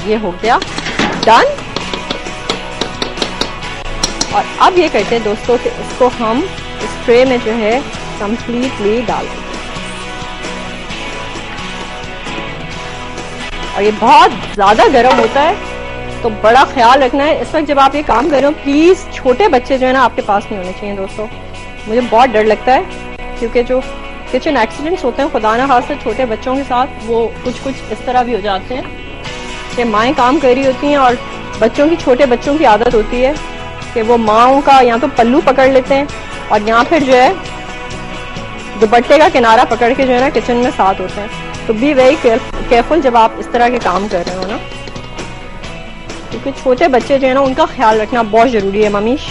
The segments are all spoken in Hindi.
ये हो गया डन। और अब ये करते हैं दोस्तों कि इसको हम इस ट्रे में जो है कंप्लीटली डाल देंगे। और ये बहुत ज्यादा गर्म होता है तो बड़ा ख्याल रखना है इस वक्त जब आप ये काम कर रहे हो। प्लीज छोटे बच्चे जो है ना आपके पास नहीं होने चाहिए दोस्तों। मुझे बहुत डर लगता है क्योंकि जो किचन एक्सीडेंट्स होते हैं खुदा ना खास्ता छोटे बच्चों के साथ वो कुछ इस तरह भी हो जाते हैं कि माएँ काम कर रही होती हैं और बच्चों की, छोटे बच्चों की आदत होती है कि वो माओं का या तो पल्लू पकड़ लेते हैं और या फिर जो है दुपट्टे का किनारा पकड़ के जो है ना किचन में साथ होते हैं। तो बी वेरी केयरफुल जब आप इस तरह के काम कर रहे हो ना, क्योंकि छोटे बच्चे जो है ना उनका ख्याल रखना बहुत जरूरी है ममीश।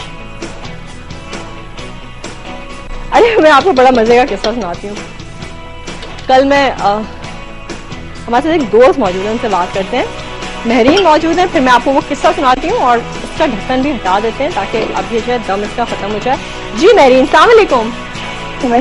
अरे मैं आपको बड़ा मजे का किस्सा सुनाती हूँ। कल मैं हमारे साथ एक दोस्त मौजूद है, उनसे बात करते हैं। महरीन मौजूद है, फिर मैं आपको वो किस्सा सुनाती हूँ और उसका ढक्कन भी हटा देते हैं ताकि अब ये जो है दम इसका खत्म हो जाए। जी महरीन, अस्सलाम वालेकुम।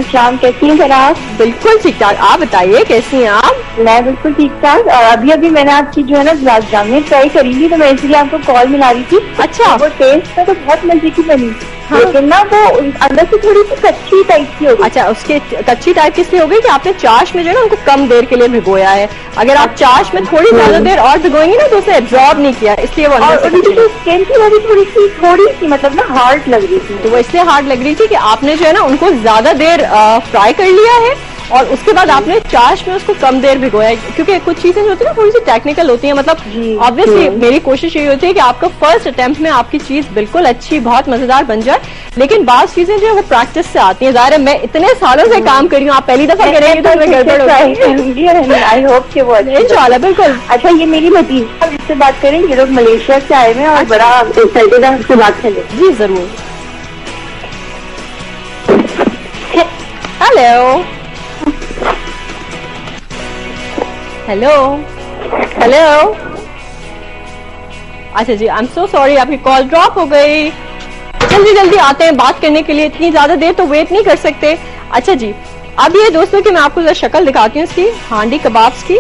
शाम कैसी हैं सर आप? बिल्कुल ठीक ठाक, आप बताइए कैसी हैं आप? मैं बिल्कुल ठीक ठाक। और अभी मैंने आपकी जो है ना गुलाब जामुन ट्राई करी थी तो मैं इसलिए आपको कॉल मिला रही थी। अच्छा। वो टेस्ट में तो बहुत मजे की बनी। हाँ। लेकिन ना वो अंदर से थोड़ी सी कच्ची टाइप की हो गई। अच्छा, उसके कच्ची टाइप किस लिए हो गई कि आपने चाश में जो है ना उनको कम देर के लिए भिगोया है। अगर आप चाश में थोड़ी ज्यादा देर और भिगोएंगे ना तो उसे एब्जॉर्ब नहीं किया, इसलिए वो स्किन थी वो भी थोड़ी सी मतलब ना हार्ड लग रही थी। तो वो इसलिए हार्ड लग रही थी कि आपने जो है ना उनको ज्यादा देर फ्राई कर लिया है और उसके बाद आपने चाश में उसको कम देर भिगोया है। क्योंकि कुछ चीजें जो होती है ना थोड़ी सी टेक्निकल होती है, मतलब ऑब्वियसली मेरी कोशिश ये होती है कि आपका फर्स्ट अटेम्प्ट में आपकी चीज बिल्कुल अच्छी बहुत मजेदार बन जाए, लेकिन बात चीजें जो है वो प्रैक्टिस से आती है। जाहिर है मैं इतने सालों से काम कर रही हूँ, आप पहली दफा करेंगे तो मैं गड़बड़ होगी। आई होप कि वो इंशाल्लाह बिल्कुल। अच्छा, ये मेरी भतीजी जिससे बात करें, ये लोग मलेशिया से आए हुए हैं और बड़ा एक्साइटेड है उससे बात करें। जी जरूर। Hello hello hello. अच्छा जी, आई एम सो सॉरी, आपकी कॉल ड्रॉप हो गई। जल्दी जल्दी आते हैं बात करने के लिए, इतनी ज्यादा देर तो वेट नहीं कर सकते। अच्छा जी, अब ये दोस्तों कि मैं आपको जरा शक्ल दिखाती हूँ इसकी हांडी कबाब्स की।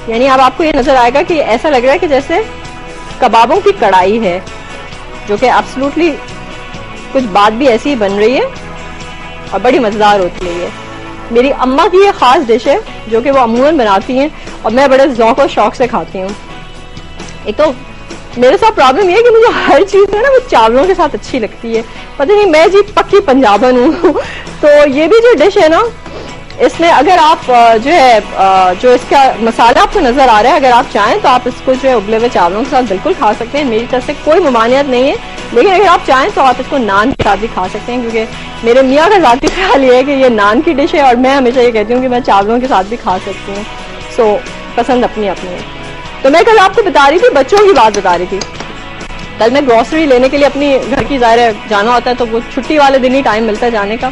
यानी अब आपको ये नजर आएगा कि ऐसा लग रहा है कि जैसे कबाबों की कढ़ाई है, जो कि एब्सोल्युटली कुछ बात भी ऐसी ही बन रही है और बड़ी मजेदार होती है। ये मेरी अम्मा की ये खास डिश है जो कि वो अमूमन बनाती हैं और मैं बड़े ज़ौक़ और शौक से खाती हूँ। एक तो मेरे साथ प्रॉब्लम ये है कि मुझे हर चीज है ना वो चावलों के साथ अच्छी लगती है, पता नहीं मैं जी पक्की पंजाबन हूँ। तो ये भी जो डिश है ना, इसमें अगर आप जो है जो इसका मसाला आपको नजर आ रहा है, अगर आप चाहें तो आप इसको जो है उबले हुए चावलों के साथ बिल्कुल खा सकते हैं। मेरी तरफ से कोई ममानियत नहीं है, लेकिन अगर आप चाहें तो आप इसको नान के साथ भी खा सकते हैं, क्योंकि मेरे मियाँ का जाती ख्याल ये है कि ये नान की डिश है और मैं हमेशा ये कहती हूँ कि मैं चावलों के साथ भी खा सकती हूँ। सो पसंद अपनी अपनी है। तो मैं कल आपको बता रही थी, बच्चों की बात बता रही थी। कल मैं ग्रोसरी लेने के लिए अपनी घर की ज़ाहिर जाना होता है, तो वो छुट्टी वाले दिन ही टाइम मिलता है जाने का।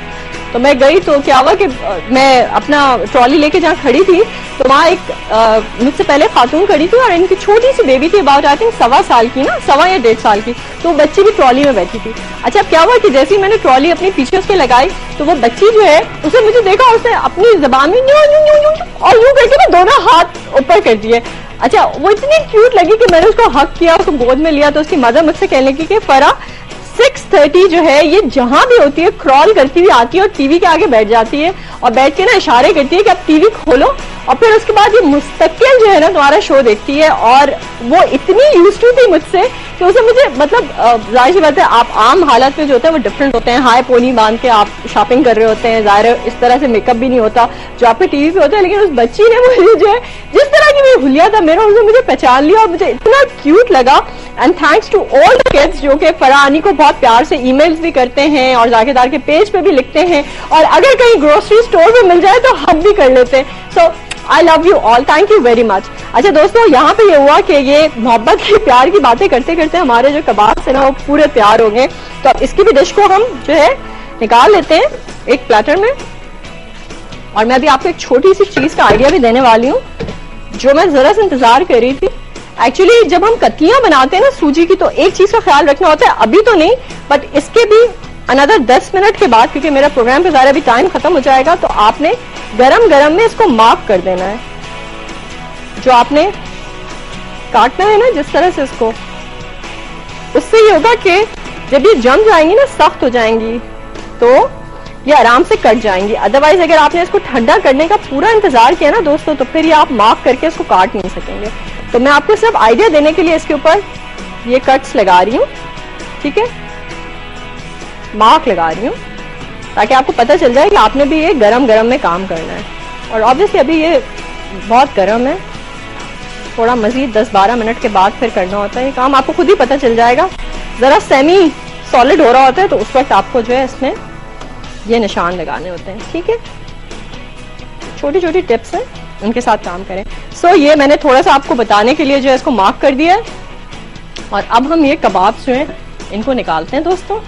तो मैं गई तो क्या हुआ कि मैं अपना ट्रॉली लेके जहाँ खड़ी थी तो वहाँ एक मुझसे पहले खातून खड़ी थी और इनकी छोटी सी बेबी थी, अबाउट आई थिंक 1.25 साल की ना, 1.25 या 1.5 साल की। तो बच्ची भी ट्रॉली में बैठी थी। अच्छा, अब क्या हुआ कि जैसे ही मैंने ट्रॉली अपनी पीछे उसके लगाई तो वो बच्ची जो है उसने मुझे देखा, उसने अपनी जबान में यूं यूं यूं यूं और यूं करके ना दोनों हाथ ऊपर कर दिए। अच्छा, वो इतनी क्यूट लगी कि मैंने उसको हक किया, उसको गोद में लिया। तो उसकी मदर मुझसे कहने लगी कि फरा 6:30 जो है ये जहां भी होती है क्रॉल करती हुई आती है और टीवी के आगे बैठ जाती है और बैठ के ना इशारे करती है कि अब टीवी खोलो, और फिर उसके बाद ये मुस्तकिल जो है ना तुम्हारा शो देखती है। और वो इतनी यूज्ड टू थी मुझसे कि उसे मुझे मतलब जाहिर सी बात है, आप आम हालत में जो होता है वो डिफरेंट होते हैं। हाई पोनी बांध के आप शॉपिंग कर रहे होते हैं, जाहिर है इस तरह से मेकअप भी नहीं होता जो आपके टीवी पे होता है, लेकिन उस बच्ची ने मुझे जो है जिस तरह की मेरी हुलिया था मेरा, उसने मुझे पहचान लिया और मुझे इतना क्यूट लगा। And thanks to all the kids जो कि फरानी को बहुत प्यार से ईमेल्स भी करते हैं और जाकेदार के पेज पे भी लिखते हैं, और अगर कहीं ग्रोसरी स्टोर में मिल जाए तो हम भी कर लेते हैं। So I love you all, thank you very much. अच्छा दोस्तों, यहाँ पे ये हुआ कि ये मोहब्बत की प्यार की बातें करते करते हमारे जो कबाब है ना वो पूरे तैयार हो गए। तो अब इसकी भी डिश को हम जो है निकाल लेते हैं एक प्लेटर में। और मैं अभी आपको एक छोटी सी चीज का आइडिया भी देने वाली हूँ जो मैं जरा से इंतजार कर रही थी। एक्चुअली जब हम कतलियां बनाते हैं ना सूजी की, तो एक चीज का ख्याल रखना होता है, अभी तो नहीं बट इसके भी अनदर 10 मिनट के बाद, क्योंकि मेरा प्रोग्राम पे ज़रा अभी टाइम खत्म हो जाएगा, तो आपने गरम गरम में इसको मार्क कर देना है। जो आपने काटना है ना जिस तरह से इसको, उससे ये होगा कि जब ये जम जाएंगी ना, सख्त हो जाएंगी, तो ये आराम से कट जाएंगी। अदरवाइज अगर आपने इसको ठंडा करने का पूरा इंतजार किया ना दोस्तों, तो फिर ये आप मार्क करके इसको काट नहीं सकेंगे। तो मैं आपको सिर्फ आइडिया देने के लिए इसके ऊपर ये कट्स लगा रही हूँ, ठीक है, मार्क लगा रही हूँ, ताकि आपको पता चल जाए कि आपने भी ये गरम गरम में काम करना है। और ऑब्वियसली अभी ये बहुत गरम है, थोड़ा मजीद 10-12 मिनट के बाद फिर करना होता है ये काम, आपको खुद ही पता चल जाएगा। जरा सेमी सॉलिड हो रहा होता है तो उस वक्त आपको जो है इसमें ये निशान लगाने होते हैं, ठीक है। छोटी छोटी टिप्स हैं, उनके साथ काम करें। सो ये मैंने थोड़ा सा आपको बताने के लिए जो है इसको मार्क कर दिया है। और अब हम ये कबाब जो हैं इनको निकालते हैं दोस्तों।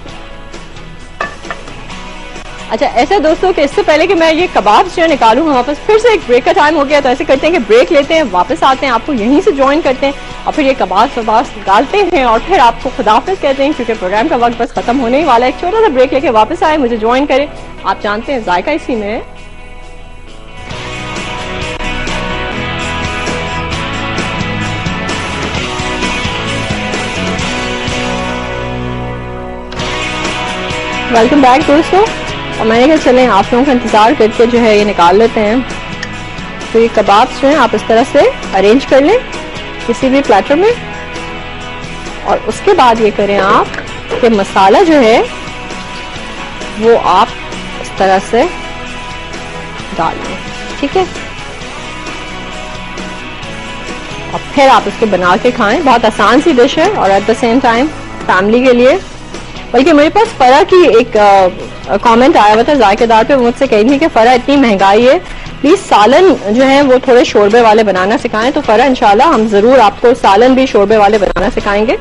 अच्छा ऐसा दोस्तों कि इससे पहले कि मैं ये कबाब जो निकालूं, हमारे पास फिर से एक ब्रेक का टाइम हो गया, तो ऐसे करते हैं कि ब्रेक लेते हैं, वापस आते हैं, आपको यहीं से ज्वाइन करते हैं और फिर ये कबाब निकालते हैं और फिर आपको खुदाफिज कहते हैं, क्योंकि प्रोग्राम का वक्त बस खत्म होने ही वाला है। एक छोटा सा ब्रेक लेके वापस आए, मुझे ज्वाइन करें। आप जानते हैं जायका इसी में है। वेलकम बैक दोस्तों। और मैंने कहा चलें आप लोगों का इंतजार करके जो है ये निकाल लेते हैं। तो ये कबाब जो है आप इस तरह से अरेंज कर लें किसी भी प्लेटर में, और उसके बाद ये करें आप कि मसाला जो है वो आप इस तरह से डाल लें, ठीक है। और फिर आप इसको बना के खाएं। बहुत आसान सी डिश है और at the same time family के लिए। बल्कि मेरे पास फरा की एक कमेंट आया हुआ था जायकेदार पे, मुझसे कही थी कि फरा इतनी महंगाई है, प्लीज सालन जो है वो थोड़े शोरबे वाले बनाना सिखाएं। तो फरा इंशाल्लाह हम जरूर आपको सालन भी शोरबे वाले बनाना सिखाएंगे।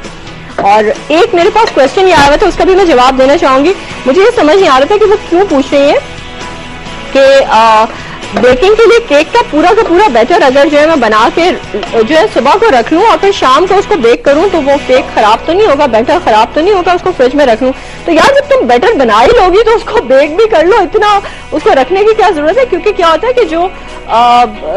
और एक मेरे पास क्वेश्चन ये आया हुआ था, उसका भी मैं जवाब देना चाहूंगी। मुझे ये समझ नहीं आ रहा था कि वो क्यों पूछ रही है कि बेकिंग के लिए केक का पूरा बैटर अगर जो है मैं बना के जो है सुबह को रख लूं और फिर शाम को उसको बेक करूं तो वो केक खराब तो नहीं होगा, बैटर खराब तो नहीं होगा, उसको फ्रिज में रख लूं। तो यार जब तुम बैटर बना ही लोगी तो उसको बेक भी कर लो, इतना उसको रखने की क्या जरूरत है। क्योंकि क्या होता है कि जो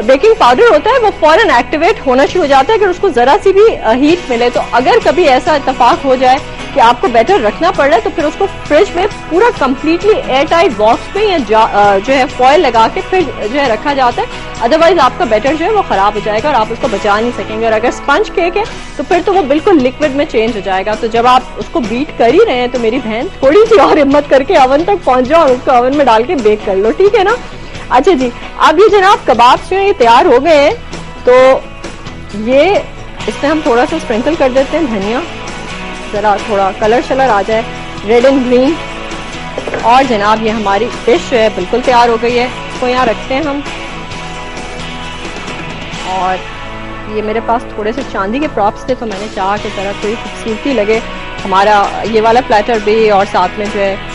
बेकिंग पाउडर होता है वो फौरन एक्टिवेट होना शुरू हो जाता है अगर उसको जरा सी भी हीट मिले। तो अगर कभी ऐसा इत्तेफाक हो जाए कि आपको बैटर रखना पड़ रहा है तो फिर उसको फ्रिज में पूरा कंप्लीटली एयर टाइट बॉक्स में या जो है फॉयल लगा के फिर जो है रखा जाता है। अदरवाइज आपका बैटर जो है वो खराब हो जाएगा और आप उसको बचा नहीं सकेंगे। और अगर स्पंज केक है तो फिर तो वो बिल्कुल लिक्विड में चेंज हो जाएगा। तो जब आप उसको बीट कर ही रहे हैं तो मेरी बहन थोड़ी सी और हिम्मत करके ओवन तक पहुंच जाओ और उसको ओवन में डाल के बेक कर लो, ठीक है ना। अच्छा जी, अब ये जनाब कबाब जो है ये तैयार हो गए हैं। तो ये इसमें हम थोड़ा सा स्प्रिंकल कर देते हैं धनिया, जरा थोड़ा कलर शलर आ जाए, रेड एंड ग्रीन। और जनाब ये हमारी डिश जो है बिल्कुल तैयार हो गई है। इसको यहाँ रखते हैं हम। और ये मेरे पास थोड़े से चांदी के प्रॉप्स थे तो मैंने चाहा कि जरा थोड़ी खूबसूरती लगे हमारा ये वाला प्लेटर भी, और साथ में जो है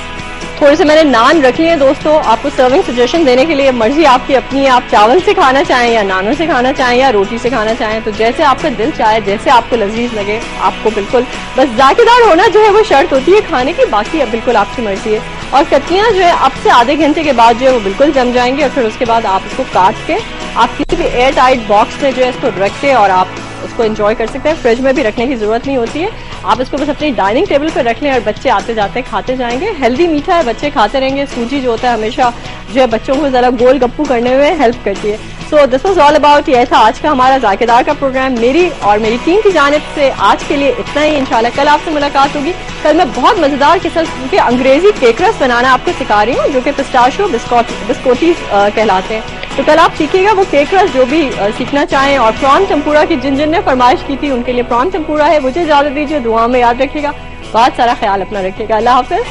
थोड़े से मैंने नान रखी है दोस्तों। आपको सर्विंग सजेशन देने के लिए मर्जी आपकी अपनी, आप चावल से खाना चाहें या नानों से खाना चाहें या रोटी से खाना चाहें, तो जैसे आपका दिल चाहे, जैसे आपको लजीज लगे, आपको बिल्कुल बस जायकेदार होना जो है वो शर्त होती है खाने की, बाकी अब बिल्कुल आपकी मर्जी है। और कतलियां जो है अब से आधे घंटे के बाद जो है वो बिल्कुल जम जाएंगी और फिर उसके बाद आप इसको काट के आप किसी भी एयर टाइट बॉक्स में जो है इसको रख के और आप उसको एंजॉय कर सकते हैं। फ्रिज में भी रखने की जरूरत नहीं होती है, आप इसको बस अपनी डाइनिंग टेबल पर रख लें और बच्चे आते जाते खाते जाएंगे। हेल्दी मीठा है, बच्चे खाते रहेंगे। सूजी जो होता है हमेशा जो है बच्चों को जरा गोल गप्पू करने में हेल्प करती है। So this was all about, ये था आज का हमारा जायकेदार का प्रोग्राम। मेरी और मेरी टीम की जानिब से आज के लिए इतना ही। इंशाल्लाह कल आपसे मुलाकात होगी। कल मैं बहुत मजेदार किस्म के अंग्रेजी केक रस बनाना आपको सिखा रही हूँ जो कि पिस्ताशियो बिस्कोटी कहलाते हैं। तो कल आप सीखिएगा वो केक रस जो भी सीखना चाहें। और प्रॉन टेम्पुरा की जिन जिन ने फरमाइश की थी उनके लिए प्रॉन टेम्पुरा है। मुझे इजाजत दीजिए, दुआ में याद रखिएगा, बहुत सारा ख्याल अपना रखिएगा। अल्लाह हाफिज।